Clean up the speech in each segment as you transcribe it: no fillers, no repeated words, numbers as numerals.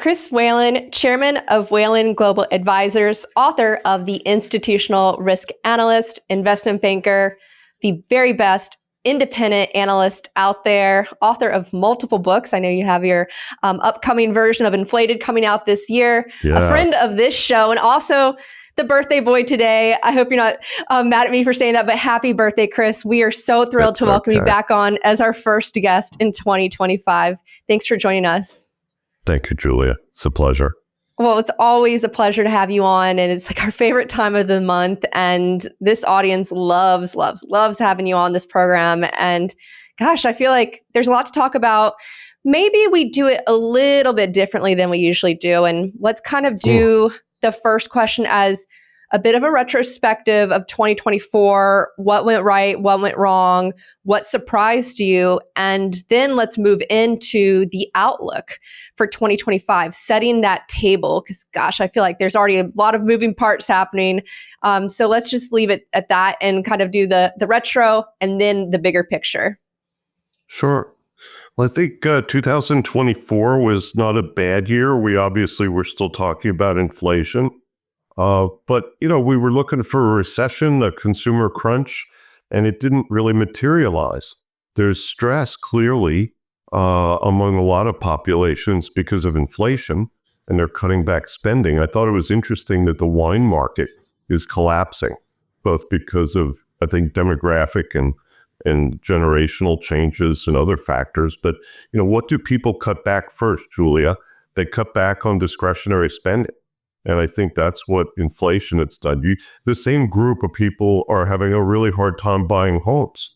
Chris Whalen, chairman of Whalen Global Advisors, author of the Institutional Risk Analyst, investment banker, the very best independent analyst out there, author of multiple books. I know you have your upcoming version of Inflated coming out this year, Yes. A friend of this show, and also the birthday boy today. I hope you're not mad at me for saying that, but happy birthday, Chris. We are so thrilled to welcome you back on as our first guest in 2025. Thanks for joining us. Thank you, Julia. It's a pleasure. Well, it's always a pleasure to have you on, and it's like our favorite time of the month. And this audience loves having you on this program. And gosh, I feel like there's a lot to talk about. Maybe we do it a little bit differently than we usually do. And let's kind of do the first question as a bit of a retrospective of 2024, what went right, what went wrong, what surprised you, and then let's move into the outlook for 2025, setting that table, because gosh, I feel like there's already a lot of moving parts happening. So let's just leave it at that and kind of do the retro and then the bigger picture. Sure. Well, I think 2024 was not a bad year. We obviously were still talking about inflation. But, we were looking for a recession, a consumer crunch, and it didn't really materialize. There's stress clearly among a lot of populations because of inflation, and they're cutting back spending. I thought it was interesting that the wine market is collapsing, both because of, I think, demographic and generational changes and other factors. But, what do people cut back first, Julia? They cut back on discretionary spending. And I think that's what inflation has done. The same group of people are having a really hard time buying homes,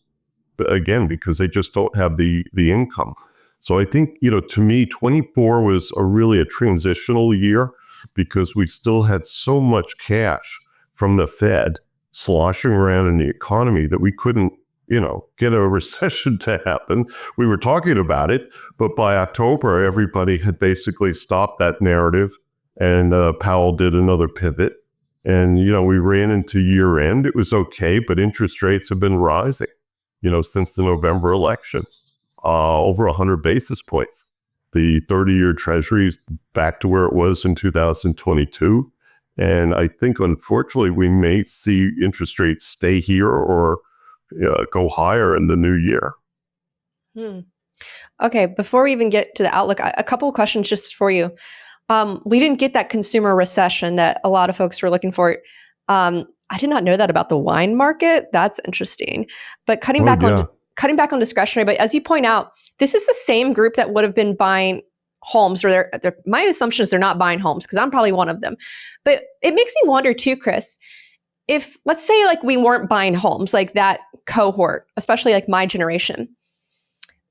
but again, because they just don't have the income. So I think, to me, 24 was a transitional year because we still had so much cash from the Fed sloshing around in the economy that we couldn't, get a recession to happen. We were talking about it, but by October, everybody had basically stopped that narrative. And Powell did another pivot. And, we ran into year end. It was okay, but interest rates have been rising, since the November election, over 100 basis points. The 30-year Treasury is back to where it was in 2022. And I think, unfortunately, we may see interest rates stay here or go higher in the new year. Okay, before we even get to the outlook, a couple of questions just for you. We didn't get that consumer recession that a lot of folks were looking for. I did not know that about the wine market. That's interesting. But cutting back on discretionary. But as you point out, this is the same group that would have been buying homes, or my assumption is they're not buying homes because I'm probably one of them. But it makes me wonder too, Chris, if let's say like we weren't buying homes, like that cohort, especially like my generation,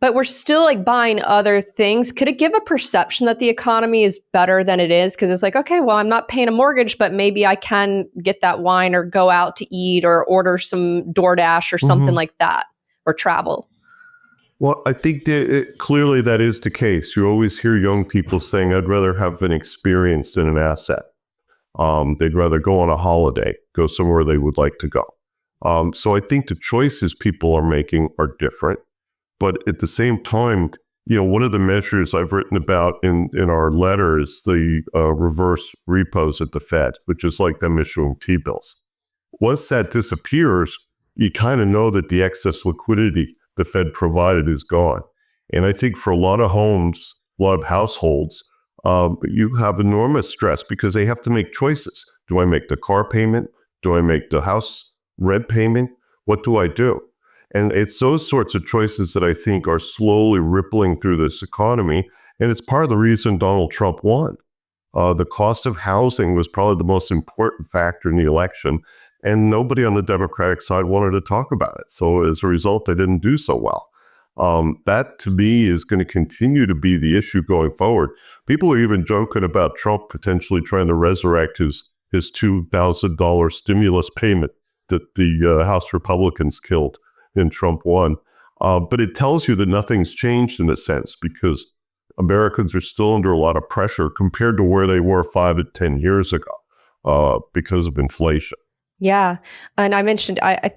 but we're still like buying other things. Could it give a perception that the economy is better than it is? Because it's like, okay, well, I'm not paying a mortgage, but maybe I can get that wine or go out to eat or order some DoorDash or something like that, or travel. Well, I think that clearly that is the case. You always hear young people saying, I'd rather have an experience than an asset. They'd rather go on a holiday, go somewhere they would like to go. So I think the choices people are making are different. But at the same time, one of the measures I've written about in our letter is the reverse repos at the Fed, which is like them issuing T-bills. Once that disappears, you kind of know that the excess liquidity the Fed provided is gone. And I think for a lot of homes, a lot of households, you have enormous stress because they have to make choices. Do I make the car payment? Do I make the house rent payment? What do I do? And it's those sorts of choices that I think are slowly rippling through this economy. And it's part of the reason Donald Trump won. The cost of housing was probably the most important factor in the election. And nobody on the Democratic side wanted to talk about it. So as a result, they didn't do so well. That, to me, is going to continue to be the issue going forward. People are even joking about Trump potentially trying to resurrect his $2,000 stimulus payment that the House Republicans killed and Trump won. But it tells you that nothing's changed in a sense because Americans are still under a lot of pressure compared to where they were 5 to 10 years ago because of inflation. Yeah. And I mentioned, I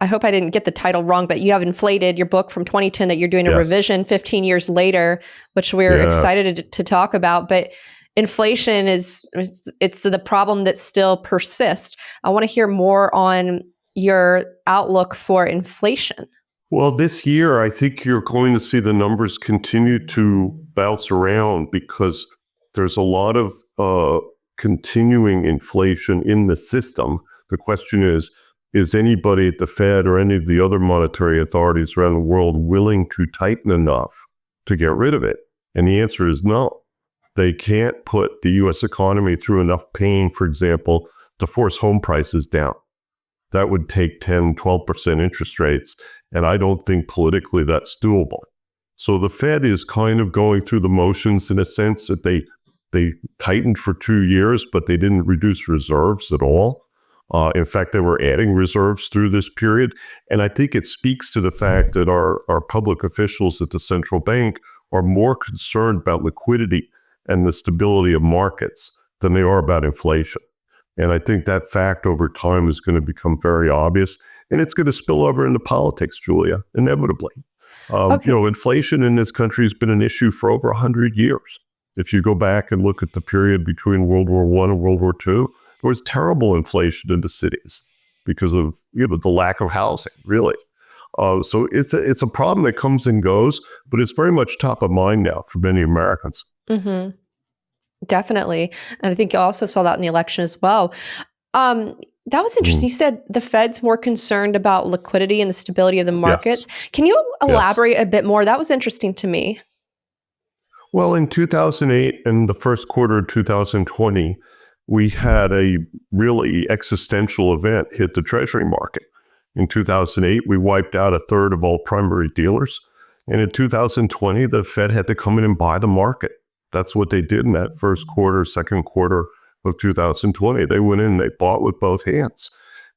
hope I didn't get the title wrong, but you have Inflated, your book from 2010 that you're doing a revision 15 years later, which we're excited to talk about. But inflation it's the problem that still persists. I want to hear more on your outlook for inflation. Well, this year, I think you're going to see the numbers continue to bounce around because there's a lot of continuing inflation in the system. The question is anybody at the Fed or any of the other monetary authorities around the world willing to tighten enough to get rid of it? And the answer is no. They can't put the U.S. economy through enough pain, for example, to force home prices down. That would take 10, 12% interest rates. And I don't think politically that's doable. So the Fed is kind of going through the motions in a sense that they tightened for 2 years, but they didn't reduce reserves at all. In fact, they were adding reserves through this period. And I think it speaks to the fact that our public officials at the central bank are more concerned about liquidity and the stability of markets than they are about inflation. And I think that fact over time is going to become very obvious. And it's going to spill over into politics, Julia, inevitably. Okay. Inflation in this country has been an issue for over 100 years. If you go back and look at the period between World War I and World War II, there was terrible inflation in the cities because of the lack of housing, really. So it's a problem that comes and goes, but it's very much top of mind now for many Americans. Mm-hmm. Definitely. And I think you also saw that in the election as well. That was interesting. You said the Fed's more concerned about liquidity and the stability of the markets. Yes. Can you elaborate a bit more? That was interesting to me. Well, in 2008 and the first quarter of 2020, we had a really existential event hit the Treasury market. In 2008, we wiped out a third of all primary dealers. And in 2020, the Fed had to come in and buy the market. That's what they did in that first quarter, second quarter of 2020. They went in, they bought with both hands.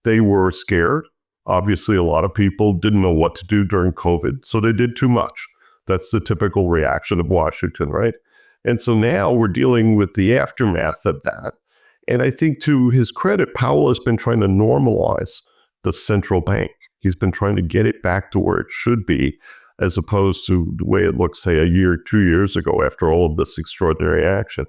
They were scared. Obviously, a lot of people didn't know what to do during COVID, so they did too much. That's the typical reaction of Washington, right? And so now we're dealing with the aftermath of that. And I think to his credit, Powell has been trying to normalize the central bank. He's been trying to get it back to where it should be, as opposed to the way it looked, say, a year, 2 years ago after all of this extraordinary action.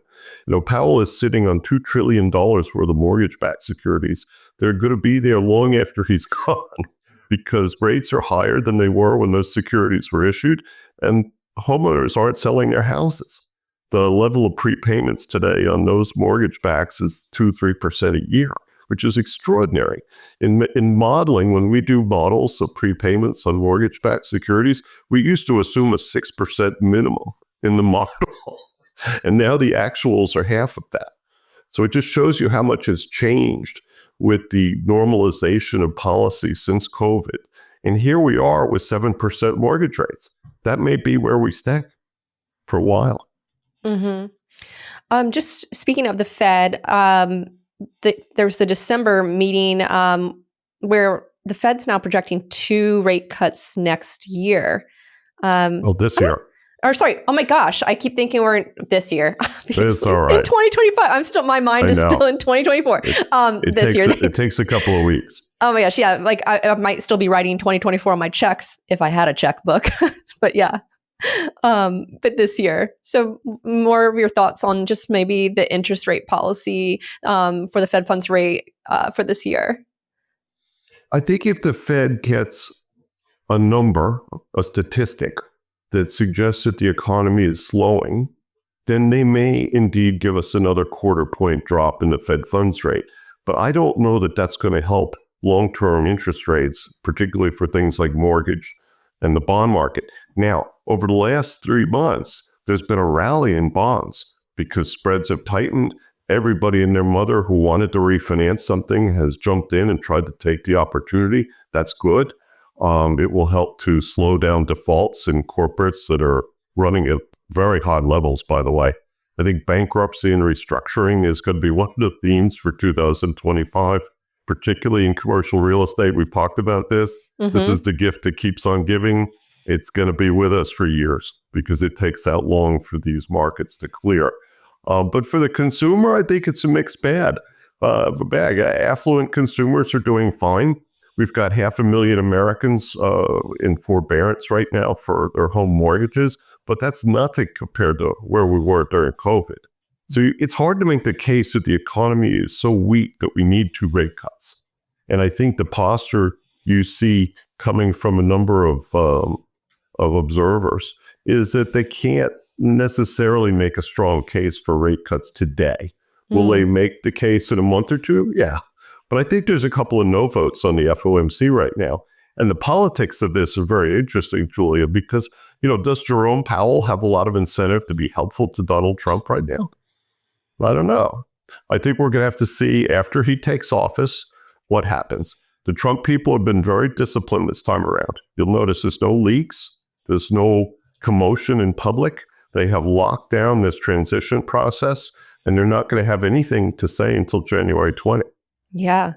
Powell is sitting on $2 trillion worth of mortgage-backed securities. They're going to be there long after he's gone because rates are higher than they were when those securities were issued, and homeowners aren't selling their houses. The level of prepayments today on those mortgage backs is 2-3% a year, which is extraordinary. In modeling, when we do models of prepayments on mortgage-backed securities, we used to assume a 6% minimum in the model. And now the actuals are half of that. So it just shows you how much has changed with the normalization of policy since COVID. And here we are with 7% mortgage rates. That may be where we stay for a while. Mm-hmm. Just speaking of the Fed, there was the December meeting where the Fed's now projecting 2 rate cuts next year. This year. Oh my gosh, I keep thinking we're in this year. It's all right. In 2025, my mind is still in 2024. It takes a couple of weeks. Oh my gosh, yeah. Like I might still be writing 2024 on my checks if I had a checkbook, but yeah. But this year. So more of your thoughts on just maybe the interest rate policy for the Fed funds rate for this year. I think if the Fed gets a number, a statistic that suggests that the economy is slowing, then they may indeed give us another quarter-point drop in the Fed funds rate. But I don't know that that's going to help long-term interest rates, particularly for things like mortgage and the bond market. Now, over the last 3 months, there's been a rally in bonds because spreads have tightened. Everybody and their mother who wanted to refinance something has jumped in and tried to take the opportunity. That's good. It will help to slow down defaults in corporates that are running at very high levels, by the way. I think bankruptcy and restructuring is going to be one of the themes for 2025, particularly in commercial real estate. We've talked about this. Mm-hmm. This is the gift that keeps on giving. It's going to be with us for years because it takes that long for these markets to clear. But for the consumer, I think it's a mixed bag. Affluent consumers are doing fine. We've got 500,000 Americans in forbearance right now for their home mortgages, but that's nothing compared to where we were during COVID. So it's hard to make the case that the economy is so weak that we need 2 rate cuts. And I think the posture you see coming from a number of observers is that they can't necessarily make a strong case for rate cuts today. Will they make the case in a month or two? Yeah. But I think there's a couple of no votes on the FOMC right now. And the politics of this are very interesting, Julia, because, does Jerome Powell have a lot of incentive to be helpful to Donald Trump right now? I don't know. I think we're going to have to see after he takes office what happens. The Trump people have been very disciplined this time around. You'll notice there's no leaks. There's no commotion in public. They have locked down this transition process, and they're not going to have anything to say until January 20th. Yeah.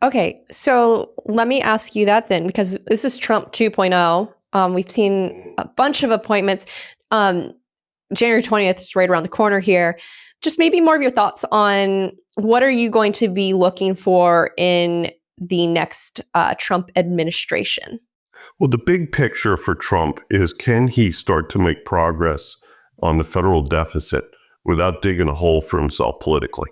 Okay. So let me ask you that then, because this is Trump 2.0. We've seen a bunch of appointments. January 20th is right around the corner here. Just maybe more of your thoughts on what are you going to be looking for in the next Trump administration? Well, the big picture for Trump is, can he start to make progress on the federal deficit without digging a hole for himself politically?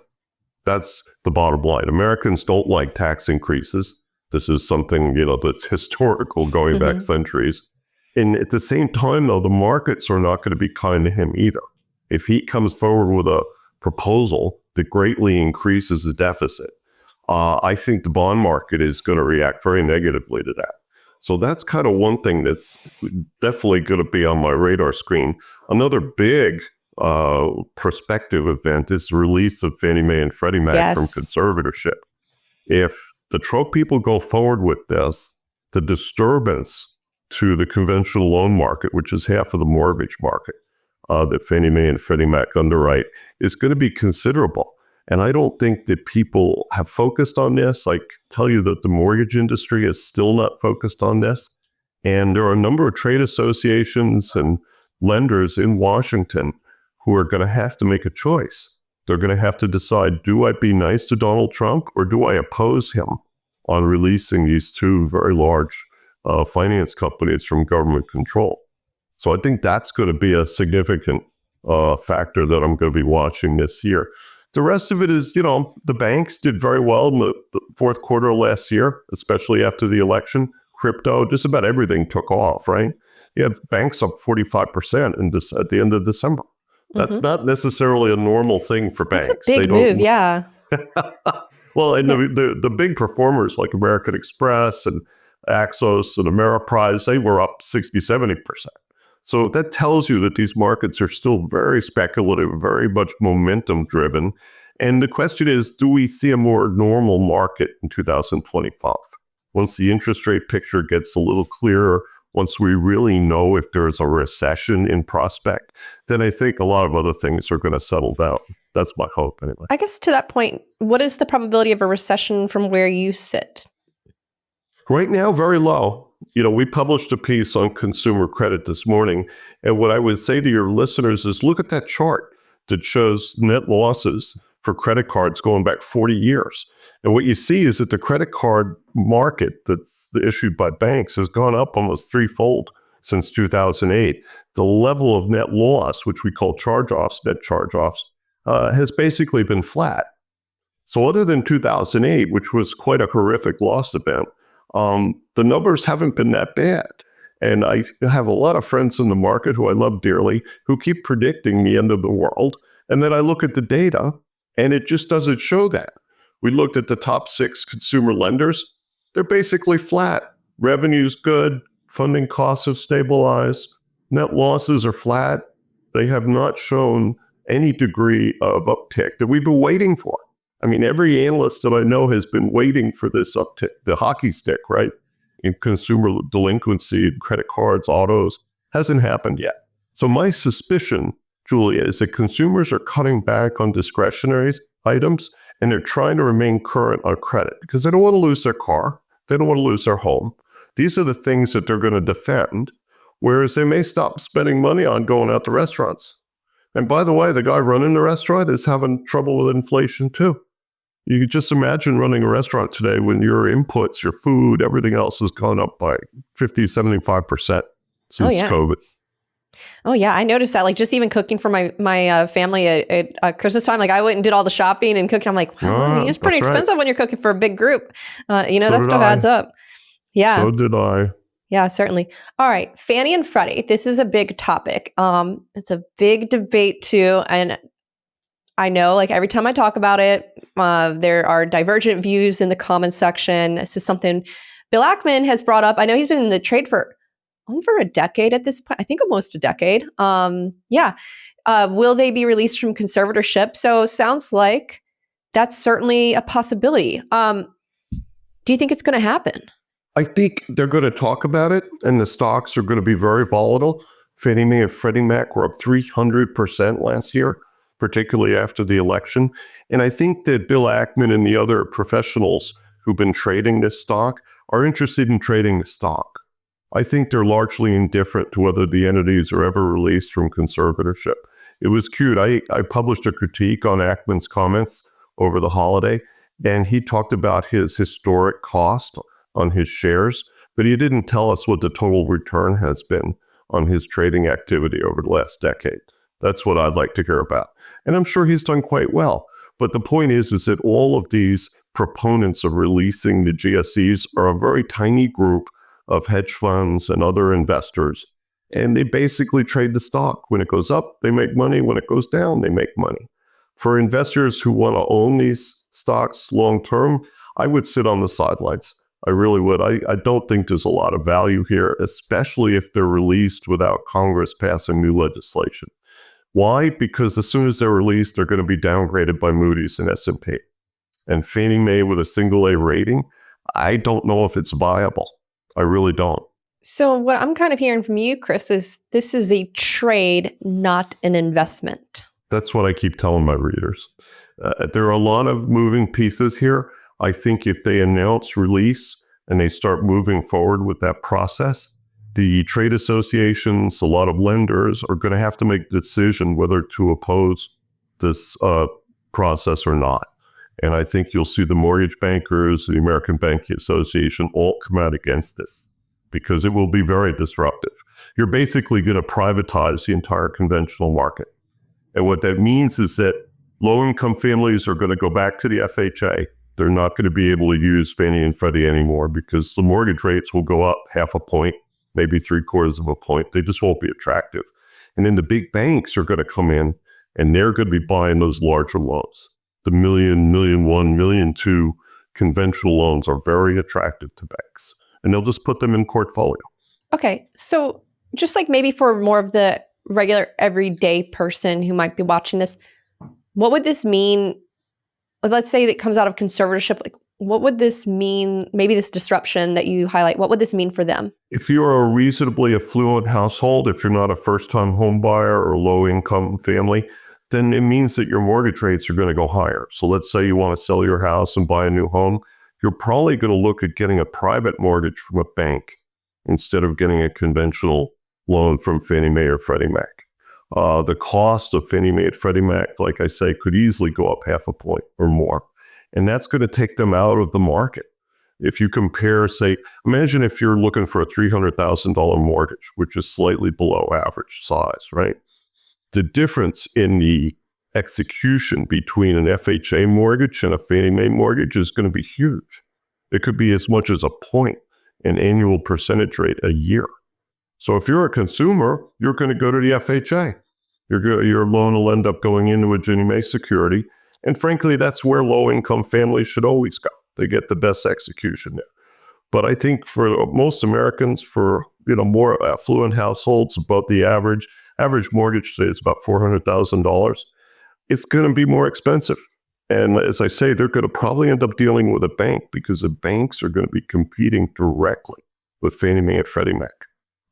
That's the bottom line. Americans don't like tax increases. This is something, that's historical going back centuries. And at the same time, though, the markets are not going to be kind to him either. If he comes forward with a proposal that greatly increases the deficit, I think the bond market is going to react very negatively to that. So that's kind of one thing that's definitely going to be on my radar screen. Another big prospective event is the release of Fannie Mae and Freddie Mac from conservatorship. If the Trump people go forward with this, the disturbance to the conventional loan market, which is half of the mortgage market that Fannie Mae and Freddie Mac underwrite, is going to be considerable. And I don't think that people have focused on this. I can tell you that the mortgage industry is still not focused on this. And there are a number of trade associations and lenders in Washington who are going to have to make a choice. They're going to have to decide, do I be nice to Donald Trump or do I oppose him on releasing these 2 very large finance companies from government control? So I think that's going to be a significant factor that I'm going to be watching this year. The rest of it is, the banks did very well in the fourth quarter of last year, especially after the election. Crypto, just about everything took off, right? You had banks up 45% at the end of December. That's not necessarily a normal thing for banks. That's a big move, yeah. Well, and the big performers like American Express and Axos and Ameriprise, they were up 60, 70%. So that tells you that these markets are still very speculative, very much momentum driven. And the question is, do we see a more normal market in 2025? Once the interest rate picture gets a little clearer, once we really know if there's a recession in prospect, then I think a lot of other things are going to settle down. That's my hope anyway. I guess to that point, what is the probability of a recession from where you sit? Right now, very low. We published a piece on consumer credit this morning. And what I would say to your listeners is look at that chart that shows net losses for credit cards going back 40 years. And what you see is that the credit card market that's issued by banks has gone up almost threefold since 2008. The level of net loss, which we call charge-offs, net charge-offs, has basically been flat. So other than 2008, which was quite a horrific loss event, the numbers haven't been that bad. And I have a lot of friends in the market who I love dearly who keep predicting the end of the world. And then I look at the data and it just doesn't show that. We looked at the top 6 consumer lenders. They're basically flat. Revenue's good. Funding costs have stabilized. Net losses are flat. They have not shown any degree of uptick that we've been waiting for. I mean, every analyst that I know has been waiting for this uptick, the hockey stick, right? In consumer delinquency, credit cards, autos, hasn't happened yet. So my suspicion, Julia, is that consumers are cutting back on discretionary items and they're trying to remain current on credit because they don't want to lose their car. They don't want to lose their home. These are the things that they're going to defend, whereas they may stop spending money on going out to restaurants. And by the way, the guy running the restaurant is having trouble with inflation too. You could just imagine running a restaurant today when your inputs, your food, everything else has gone up by 50, 75% since COVID. Oh yeah, I noticed that. Like just even cooking for my family at Christmas time, like I went and did all the shopping and cooking. I'm like, well, I mean, it's pretty That's right. expensive when you're cooking for a big group. So That did stuff I. adds up. Yeah, So did I. yeah, certainly. All right, Fannie and Freddie. This is a big topic. It's a big debate too, and I know, like every time I talk about it, there are divergent views in the comments section. This is something Bill Ackman has brought up. I know he's been in the trade for over a decade at this point. I think almost a decade. Yeah. Will they be released from conservatorship? So sounds like that's certainly a possibility. Do you think it's going to happen? I think they're going to talk about it, and the stocks are going to be very volatile. Fannie Mae and Freddie Mac were up 300% last year, particularly after the election. And I think that Bill Ackman and the other professionals who've been trading this stock are interested in trading the stock. I think they're largely indifferent to whether the entities are ever released from conservatorship. It was cute. I published a critique on Ackman's comments over the holiday, and he talked about his historic cost on his shares, but he didn't tell us what the total return has been on his trading activity over the last decade. That's what I'd like to hear about. And I'm sure he's done quite well. But the point is that all of these proponents of releasing the GSEs are a very tiny group of hedge funds and other investors. And they basically trade the stock. When it goes up, they make money. When it goes down, they make money. For investors who want to own these stocks long term, I would sit on the sidelines. I really would. I don't think there's a lot of value here, especially if they're released without Congress passing new legislation. Why? Because as soon as they're released, they're going to be downgraded by Moody's and S&P. And Fannie Mae with a single A rating, I don't know if it's viable. I really don't. So what I'm kind of hearing from you, Chris, is this is a trade, not an investment. That's what I keep telling my readers. There are a lot of moving pieces here. I think if they announce release and they start moving forward with that process, the trade associations, a lot of lenders are going to have to make the decision whether to oppose this process or not. And I think you'll see the mortgage bankers, the American Banking Association all come out against this because it will be very disruptive. You're basically going to privatize the entire conventional market. And what that means is that low-income families are going to go back to the FHA. They're not going to be able to use Fannie and Freddie anymore because the mortgage rates will go up 0.5 point, maybe 0.75 point. They just won't be attractive. And then the big banks are going to come in and they're going to be buying those larger loans. The $1 million, $1.1 million, $1.2 million conventional loans are very attractive to banks. And they'll just put them in portfolio. Okay. So just like maybe for more of the regular everyday person who might be watching this, what would this mean? Let's say that comes out of conservatorship. Like, what would this mean? Maybe this disruption that you highlight, what would this mean for them? If you're a reasonably affluent household, if you're not a first-time home buyer or low-income family, then it means that your mortgage rates are going to go higher. So let's say you want to sell your house and buy a new home. You're probably going to look at getting a private mortgage from a bank instead of getting a conventional loan from Fannie Mae or Freddie Mac. The cost of Fannie Mae and Freddie Mac, like I say, could easily go up 0.5 point or more. And that's going to take them out of the market. If you compare, say, imagine if you're looking for a $300,000 mortgage, which is slightly below average size, right? The difference in the execution between an FHA mortgage and a Fannie Mae mortgage is going to be huge. It could be as much as 1 point in annual percentage rate a year. So if you're a consumer, you're going to go to the FHA. Your loan will end up going into a Ginnie Mae security. And frankly, that's where low-income families should always go. They get the best execution there. But I think for most Americans, for more affluent households, about the average mortgage today is about $400,000. It's going to be more expensive. And as I say, they're going to probably end up dealing with a bank because the banks are going to be competing directly with Fannie Mae and Freddie Mac.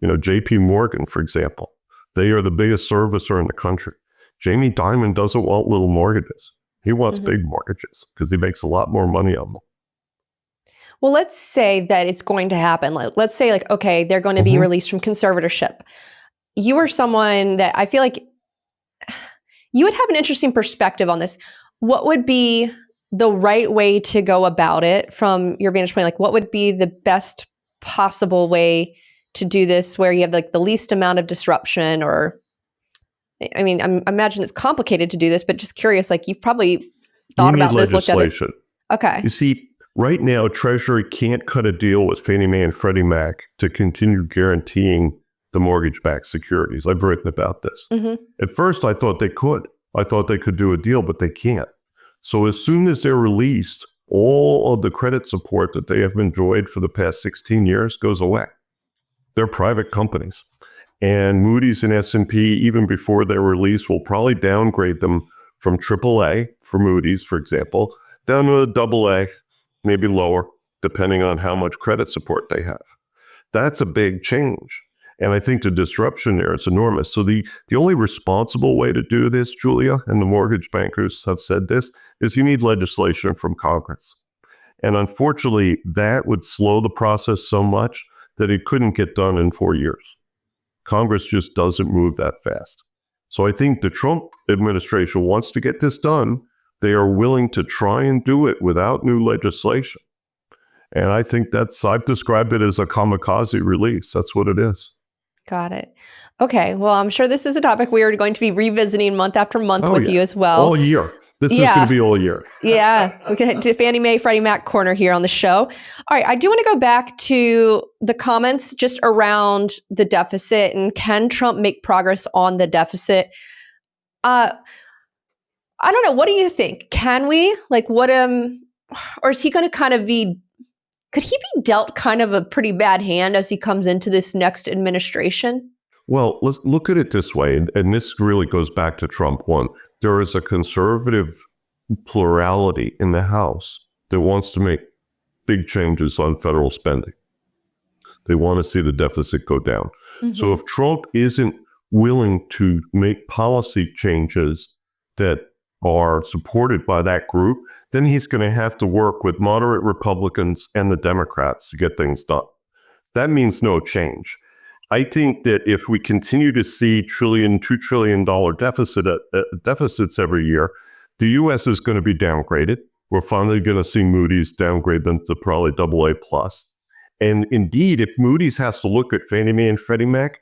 JP Morgan, for example, they are the biggest servicer in the country. Jamie Dimon doesn't want little mortgages. He wants big mortgages because he makes a lot more money on them. Well, let's say that it's going to happen. Let's say okay, they're going to be released from conservatorship. You are someone that I feel like you would have an interesting perspective on this. What would be the right way to go about it from your vantage point? Like, what would be the best possible way to do this where you have like the least amount of disruption? Or, I mean, I imagine it's complicated to do this, but just curious, like you've probably thought You need about this, looked at it. legislation. Okay. You see, right now, Treasury can't cut a deal with Fannie Mae and Freddie Mac to continue guaranteeing the mortgage-backed securities. I've written about this. At first, I thought they could. I thought they could do a deal, but they can't. So as soon as they're released, all of the credit support that they have enjoyed for the past 16 years goes away. They're private companies. And Moody's and S&P, even before their release, will probably downgrade them from AAA for Moody's, for example, down to a AA, maybe lower, depending on how much credit support they have. That's a big change. And I think the disruption there is enormous. So the only responsible way to do this, Julia, and the mortgage bankers have said this, is you need legislation from Congress. And unfortunately, that would slow the process so much that it couldn't get done in 4 years. Congress just doesn't move that fast. So I think the Trump administration wants to get this done. They are willing to try and do it without new legislation. And I think I've described it as a kamikaze release. That's what it is. Got it. Okay. Well, I'm sure this is a topic we are going to be revisiting month after month with you as well. All year. This is going to be all year. Yeah. We can do Fannie Mae, Freddie Mac corner here on the show. All right. I do want to go back to the comments just around the deficit and can Trump make progress on the deficit? I don't know. What do you think? Can we? Like what, or is he going to kind of could he be dealt kind of a pretty bad hand as he comes into this next administration? Well, let's look at it this way, and this really goes back to Trump 1. There is a conservative plurality in the House that wants to make big changes on federal spending. They want to see the deficit go down. So if Trump isn't willing to make policy changes that are supported by that group, then he's going to have to work with moderate Republicans and the Democrats to get things done. That means no change. I think that if we continue to see $2 trillion deficits every year, the U.S. is going to be downgraded. We're finally going to see Moody's downgrade them to probably AA+. And indeed, if Moody's has to look at Fannie Mae and Freddie Mac,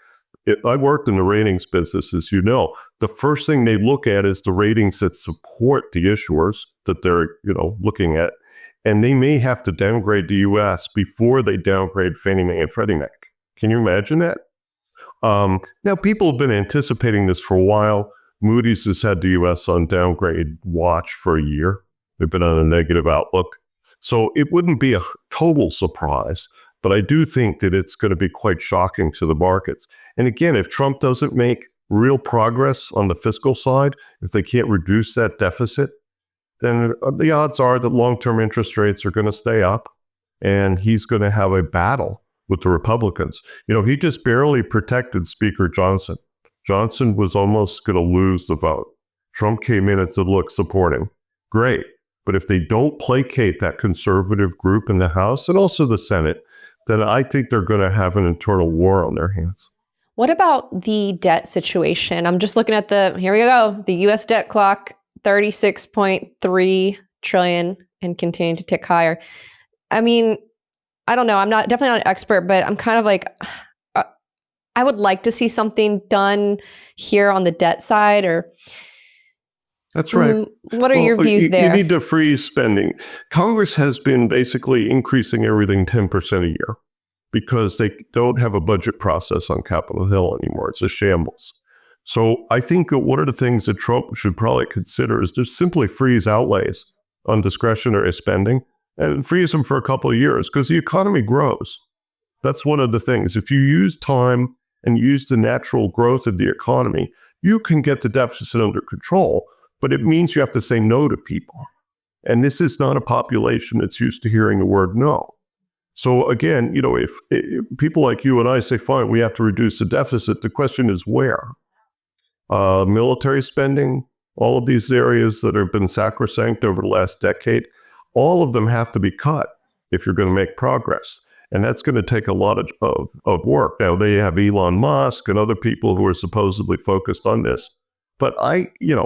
I worked in the ratings business, as you know. The first thing they look at is the ratings that support the issuers that they're, looking at. And they may have to downgrade the U.S. before they downgrade Fannie Mae and Freddie Mac. Can you imagine that? Now, people have been anticipating this for a while. Moody's has had the U.S. on downgrade watch for a year. They've been on a negative outlook. So it wouldn't be a total surprise. But I do think that it's going to be quite shocking to the markets. And again, if Trump doesn't make real progress on the fiscal side, if they can't reduce that deficit, then the odds are that long-term interest rates are going to stay up and he's going to have a battle with the Republicans. He just barely protected Speaker Johnson. Johnson was almost going to lose the vote. Trump came in and said, look, support him. Great. But if they don't placate that conservative group in the House and also the Senate, then I think they're going to have an internal war on their hands. What about the debt situation? I'm just looking at here we go, the U.S. debt clock, 36.3 trillion and continuing to tick higher. I mean, I don't know. I'm definitely not an expert, but I'm kind of like, I would like to see something done here on the debt side or... That's right. What are your views there? You need to freeze spending. Congress has been basically increasing everything 10% a year because they don't have a budget process on Capitol Hill anymore. It's a shambles. So I think one of the things that Trump should probably consider is just simply freeze outlays on discretionary spending and freeze them for a couple of years because the economy grows. That's one of the things. If you use time and use the natural growth of the economy, you can get the deficit under control. But it means you have to say no to people. And this is not a population that's used to hearing the word no. So again, if people like you and I say, fine, we have to reduce the deficit, the question is where? Military spending, all of these areas that have been sacrosanct over the last decade, all of them have to be cut if you're going to make progress. And that's going to take a lot of work. Now, they have Elon Musk and other people who are supposedly focused on this. But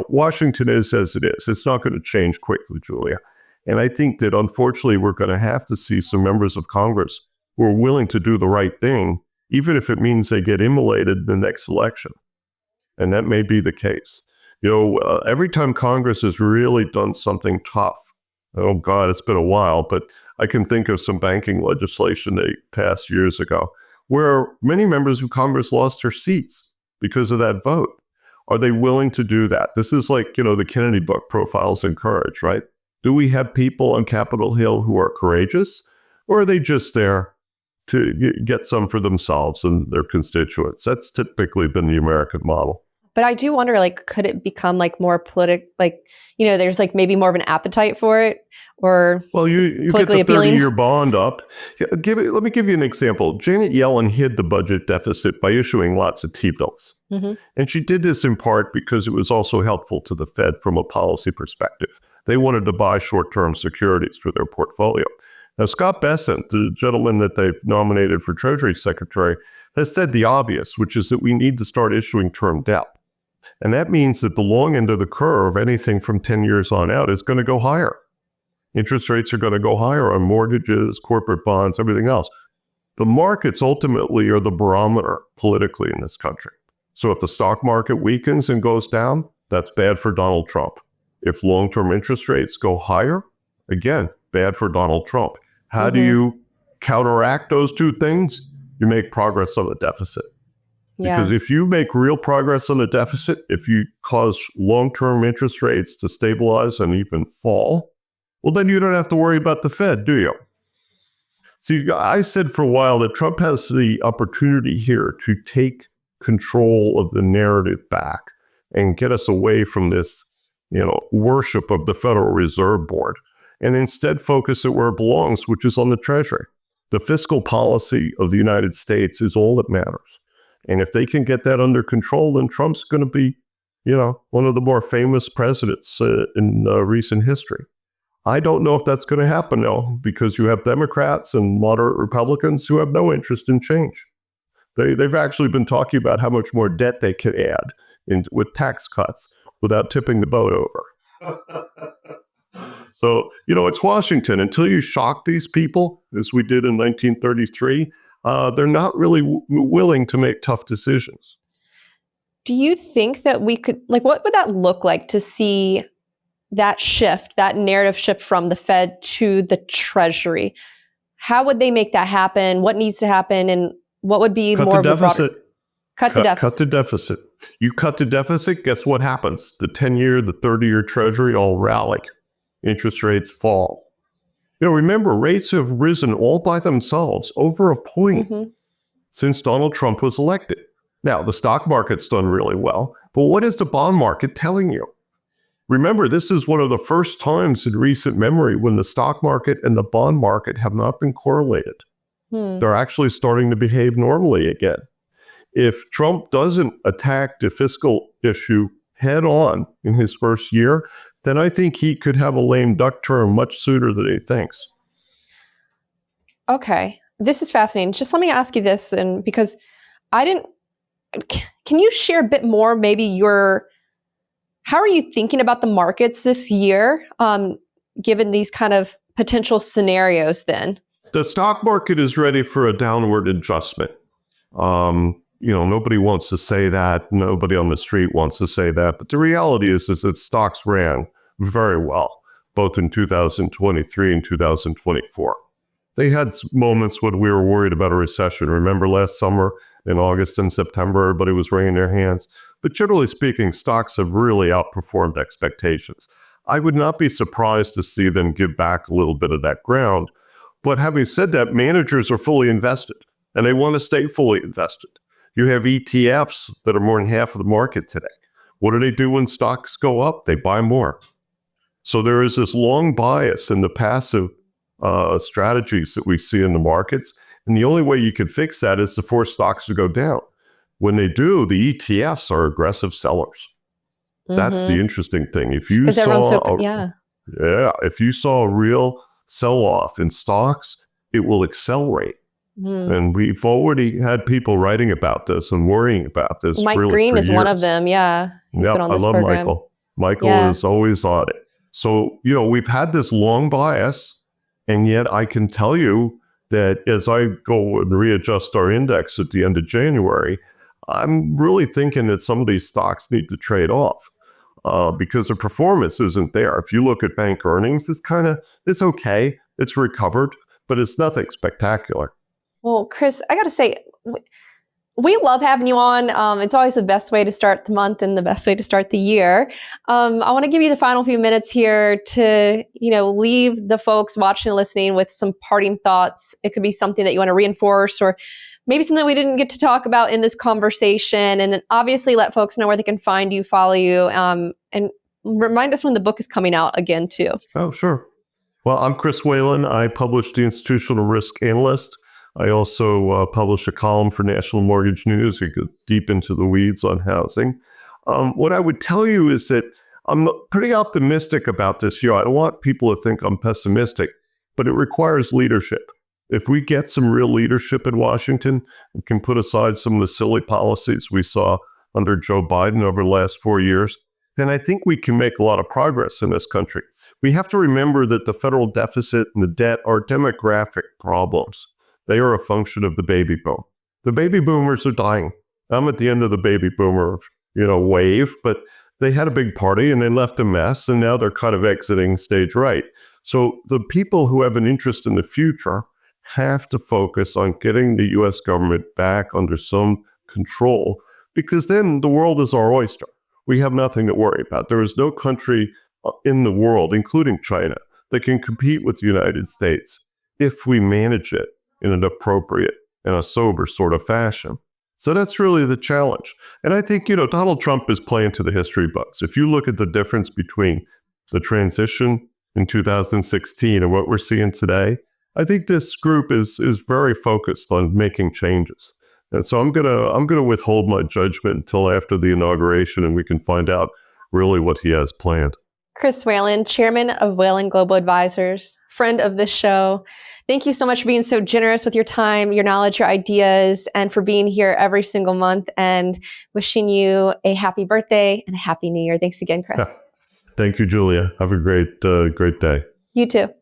Washington is as it is. It's not going to change quickly, Julia. And I think that unfortunately, we're going to have to see some members of Congress who are willing to do the right thing even if it means they get immolated in the next election. And that may be the case. Every time Congress has really done something tough, oh God, it's been a while, but I can think of some banking legislation they passed years ago where many members of Congress lost their seats because of that vote. Are they willing to do that? This is like, the Kennedy book, Profiles in Courage, right? Do we have people on Capitol Hill who are courageous, or are they just there to get some for themselves and their constituents? That's typically been the American model. But I do wonder, could it become more politic? There's maybe more of an appetite for it, or you get the 30-year bond up. Let me give you an example. Janet Yellen hid the budget deficit by issuing lots of T-bills. Mm-hmm. And she did this in part because it was also helpful to the Fed from a policy perspective. They wanted to buy short-term securities for their portfolio. Now, Scott Bessent, the gentleman that they've nominated for Treasury Secretary, has said the obvious, which is that we need to start issuing term debt. And that means that the long end of the curve, anything from 10 years on out, is going to go higher. Interest rates are going to go higher on mortgages, corporate bonds, everything else. The markets ultimately are the barometer politically in this country. So if the stock market weakens and goes down, that's bad for Donald Trump. If long-term interest rates go higher, again, bad for Donald Trump. How do you counteract those two things? You make progress on the deficit. Because if you make real progress on the deficit, if you cause long-term interest rates to stabilize and even fall, well, then you don't have to worry about the Fed, do you? See, I said for a while that Trump has the opportunity here to take control of the narrative back and get us away from this, worship of the Federal Reserve Board, and instead focus it where it belongs, which is on the Treasury. The fiscal policy of the United States is all that matters. And if they can get that under control, then Trump's going to be, one of the more famous presidents in recent history. I don't know if that's going to happen, though, because you have Democrats and moderate Republicans who have no interest in change. They've actually been talking about how much more debt they could add with tax cuts without tipping the boat over. So, it's Washington. Until you shock these people, as we did in 1933, they're not really willing to make tough decisions. Do you think that we could, what would that look like to see that shift, that narrative shift from the Fed to the Treasury? How would they make that happen? What needs to happen? And what would be more of the broader? Cut the deficit. Cut the deficit. You cut the deficit, guess what happens? The 10-year, the 30-year Treasury all rally. Interest rates fall. Remember, rates have risen all by themselves over a point since Donald Trump was elected. Now, the stock market's done really well, but what is the bond market telling you? Remember, this is one of the first times in recent memory when the stock market and the bond market have not been correlated. They're actually starting to behave normally again. If Trump doesn't attack the fiscal issue head on in his first year, then I think he could have a lame duck term much sooner than he thinks. Okay. This is fascinating. Just let me ask you this, and because can you share a bit more, maybe how are you thinking about the markets this year, given these kind of potential scenarios then? The stock market is ready for a downward adjustment. Nobody wants to say that. Nobody on the street wants to say that. But the reality is that stocks ran very well, both in 2023 and 2024. They had moments when we were worried about a recession. Remember last summer in August and September, everybody was wringing their hands. But generally speaking, stocks have really outperformed expectations. I would not be surprised to see them give back a little bit of that ground. But having said that, managers are fully invested, and they want to stay fully invested. You have ETFs that are more than half of the market today. What do they do when stocks go up? They buy more. So there is this long bias in the passive strategies that we see in the markets. And the only way you can fix that is to force stocks to go down. When they do, the ETFs are aggressive sellers. That's the interesting thing. If you if you saw a real sell-off in stocks, it will accelerate. And we've already had people writing about this and worrying about this. Mike really Green is years. one of them. Yeah. He's been on this program. Michael. Michael is always on it. So, we've had this long bias, and yet I can tell you, that as I go and readjust our index at the end of January, I'm really thinking that some of these stocks need to trade off because the performance isn't there. If you look at bank earnings, it's okay. It's recovered, but it's nothing spectacular. Well, Chris, I got to say, we love having you on. It's always the best way to start the month and the best way to start the year. I want to give you the final few minutes here to, leave the folks watching and listening with some parting thoughts. It could be something that you want to reinforce, or maybe something we didn't get to talk about in this conversation. And then obviously let folks know where they can find you, follow you, and remind us when the book is coming out again, too. Oh, sure. Well, I'm Chris Whalen. I published the Institutional Risk Analyst. I also publish a column for National Mortgage News. We go deep into the weeds on housing. What I would tell you is that I'm pretty optimistic about this year. I don't want people to think I'm pessimistic, but it requires leadership. If we get some real leadership in Washington, we can put aside some of the silly policies we saw under Joe Biden over the last 4 years, then I think we can make a lot of progress in this country. We have to remember that the federal deficit and the debt are demographic problems. They are a function of the baby boom. The baby boomers are dying. I'm at the end of the baby boomer, wave, but they had a big party and they left a mess, and now they're kind of exiting stage right. So the people who have an interest in the future have to focus on getting the U.S. government back under some control, because then the world is our oyster. We have nothing to worry about. There is no country in the world, including China, that can compete with the United States if we manage it in an appropriate and a sober sort of fashion. So that's really the challenge. And I think, Donald Trump is playing to the history books. If you look at the difference between the transition in 2016 and what we're seeing today, I think this group is very focused on making changes. And so I'm gonna withhold my judgment until after the inauguration and we can find out really what he has planned. Chris Whalen, chairman of Whalen Global Advisors, friend of this show. Thank you so much for being so generous with your time, your knowledge, your ideas, and for being here every single month, and wishing you a happy birthday and a happy new year. Thanks again, Chris. Thank you, Julia. Have a great day. You too.